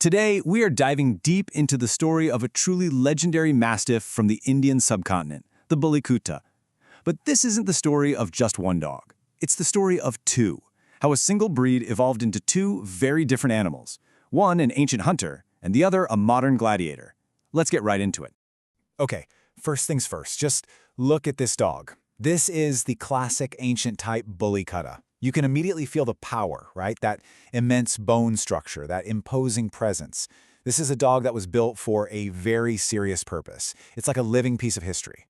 Today, we are diving deep into the story of a truly legendary Mastiff from the Indian subcontinent, the Bully Kutta. But this isn't the story of just one dog. It's the story of two, how a single breed evolved into two very different animals, one an ancient hunter and the other a modern gladiator. Let's get right into it. Okay, first things first, just look at this dog. This is the classic ancient type Bully Kutta. You can immediately feel the power, right? That immense bone structure, that imposing presence. This is a dog that was built for a very serious purpose. It's like a living piece of history.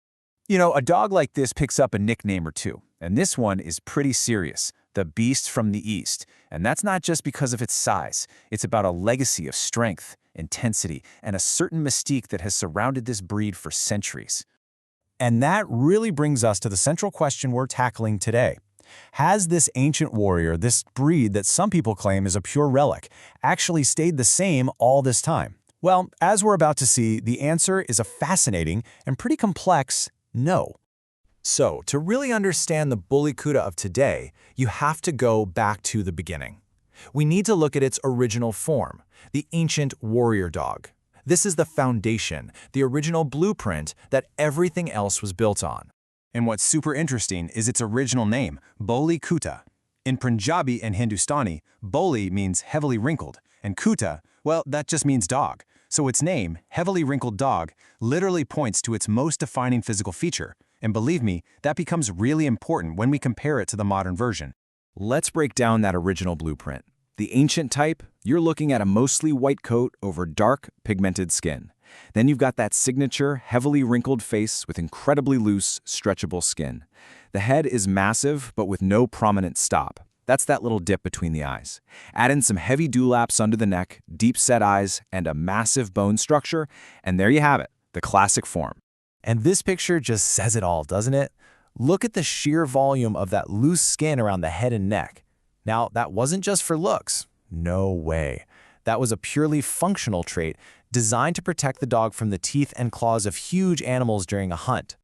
You know, a dog like this picks up a nickname or two, and this one is pretty serious, the Beast from the East. And that's not just because of its size. It's about a legacy of strength, intensity, and a certain mystique that has surrounded this breed for centuries. And that really brings us to the central question we're tackling today. Has this ancient warrior, this breed that some people claim is a pure relic, actually stayed the same all this time? Well, as we're about to see, the answer is a fascinating and pretty complex no. So, to really understand the Bully Kutta of today, you have to go back to the beginning. We need to look at its original form, the ancient warrior dog. This is the foundation, the original blueprint that everything else was built on. And what's super interesting is its original name, Bully Kutta. In Punjabi and Hindustani, Bully means heavily wrinkled, and Kutta, well, that just means dog. So its name, heavily wrinkled dog, literally points to its most defining physical feature. And believe me, that becomes really important when we compare it to the modern version. Let's break down that original blueprint. The ancient type, you're looking at a mostly white coat over dark, pigmented skin. Then you've got that signature, heavily wrinkled face with incredibly loose, stretchable skin. The head is massive, but with no prominent stop. That's that little dip between the eyes. Add in some heavy dewlaps under the neck, deep-set eyes, and a massive bone structure, and there you have it, the classic form. And this picture just says it all, doesn't it? Look at the sheer volume of that loose skin around the head and neck. Now, that wasn't just for looks. No way. That was a purely functional trait designed to protect the dog from the teeth and claws of huge animals during a hunt.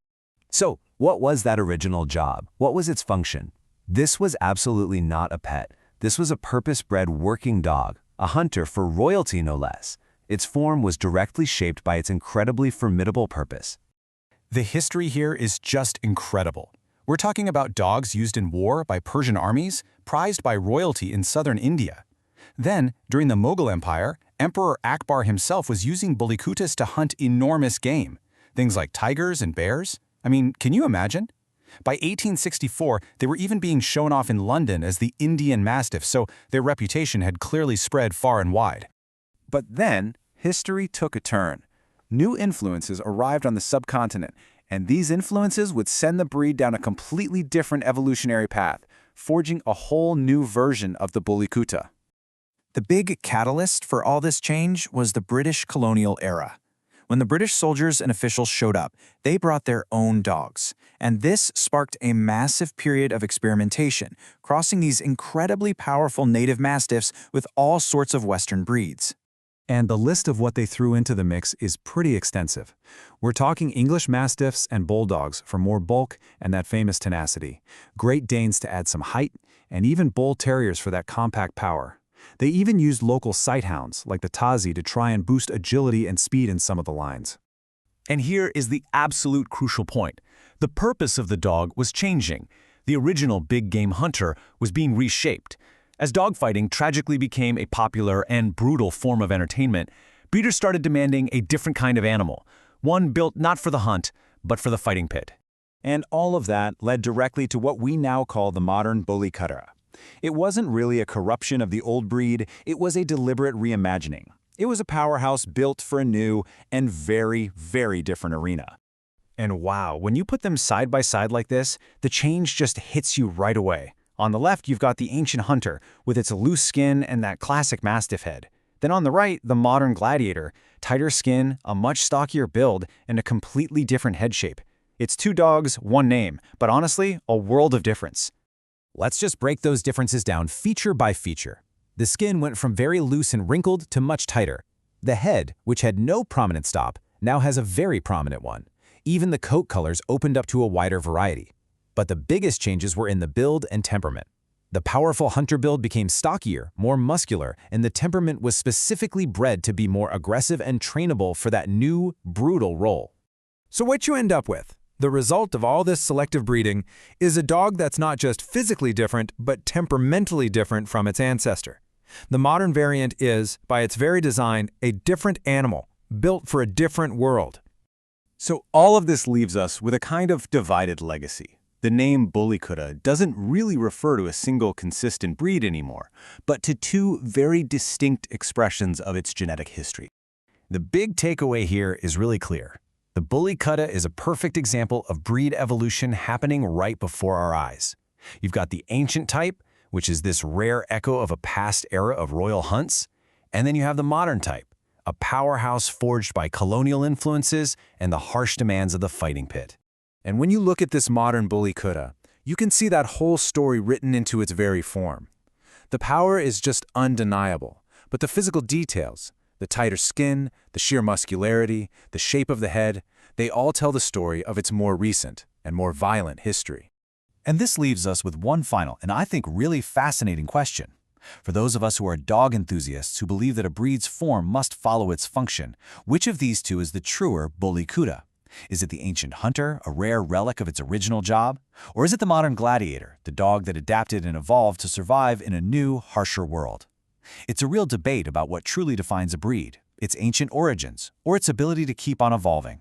So, what was that original job? What was its function? This was absolutely not a pet. This was a purpose-bred working dog, a hunter for royalty no less. Its form was directly shaped by its incredibly formidable purpose. The history here is just incredible. We're talking about dogs used in war by Persian armies, prized by royalty in southern India. Then, during the Mughal Empire, Emperor Akbar himself was using Bully Kuttas to hunt enormous game. Things like tigers and bears. I mean, can you imagine? By 1864, they were even being shown off in London as the Indian Mastiff, so their reputation had clearly spread far and wide. But then, history took a turn. New influences arrived on the subcontinent, and these influences would send the breed down a completely different evolutionary path, forging a whole new version of the Bully Kutta. The big catalyst for all this change was the British colonial era. When the British soldiers and officials showed up, they brought their own dogs, and this sparked a massive period of experimentation, crossing these incredibly powerful native mastiffs with all sorts of Western breeds. And the list of what they threw into the mix is pretty extensive. We're talking English Mastiffs and Bulldogs for more bulk and that famous tenacity, Great Danes to add some height, and even Bull Terriers for that compact power. They even used local sighthounds, like the Tazi, to try and boost agility and speed in some of the lines. And here is the absolute crucial point. The purpose of the dog was changing. The original big game hunter was being reshaped. As dogfighting tragically became a popular and brutal form of entertainment, breeders started demanding a different kind of animal, one built not for the hunt, but for the fighting pit. And all of that led directly to what we now call the modern Bully Kutta. It wasn't really a corruption of the old breed, it was a deliberate reimagining. It was a powerhouse built for a new and very, very different arena. And wow, when you put them side by side like this, the change just hits you right away. On the left, you've got the ancient hunter, with its loose skin and that classic mastiff head. Then on the right, the modern gladiator, tighter skin, a much stockier build, and a completely different head shape. It's two dogs, one name, but honestly, a world of difference. Let's just break those differences down feature by feature. The skin went from very loose and wrinkled to much tighter. The head, which had no prominent stop, now has a very prominent one. Even the coat colors opened up to a wider variety. But the biggest changes were in the build and temperament. The powerful hunter build became stockier, more muscular, and the temperament was specifically bred to be more aggressive and trainable for that new, brutal role. So what you end up with, the result of all this selective breeding, is a dog that's not just physically different, but temperamentally different from its ancestor. The modern variant is, by its very design, a different animal, built for a different world. So all of this leaves us with a kind of divided legacy. The name Bully Kutta doesn't really refer to a single consistent breed anymore, but to two very distinct expressions of its genetic history. The big takeaway here is really clear. The Bully Kutta is a perfect example of breed evolution happening right before our eyes. You've got the ancient type, which is this rare echo of a past era of royal hunts, and then you have the modern type, a powerhouse forged by colonial influences and the harsh demands of the fighting pit. And when you look at this modern Bully Kutta, you can see that whole story written into its very form. The power is just undeniable, but the physical details, the tighter skin, the sheer muscularity, the shape of the head, they all tell the story of its more recent and more violent history. And this leaves us with one final and I think really fascinating question. For those of us who are dog enthusiasts who believe that a breed's form must follow its function, which of these two is the truer Bully Kutta? Is it the ancient hunter, a rare relic of its original job? Or is it the modern gladiator, the dog that adapted and evolved to survive in a new, harsher world? It's a real debate about what truly defines a breed, its ancient origins, or its ability to keep on evolving.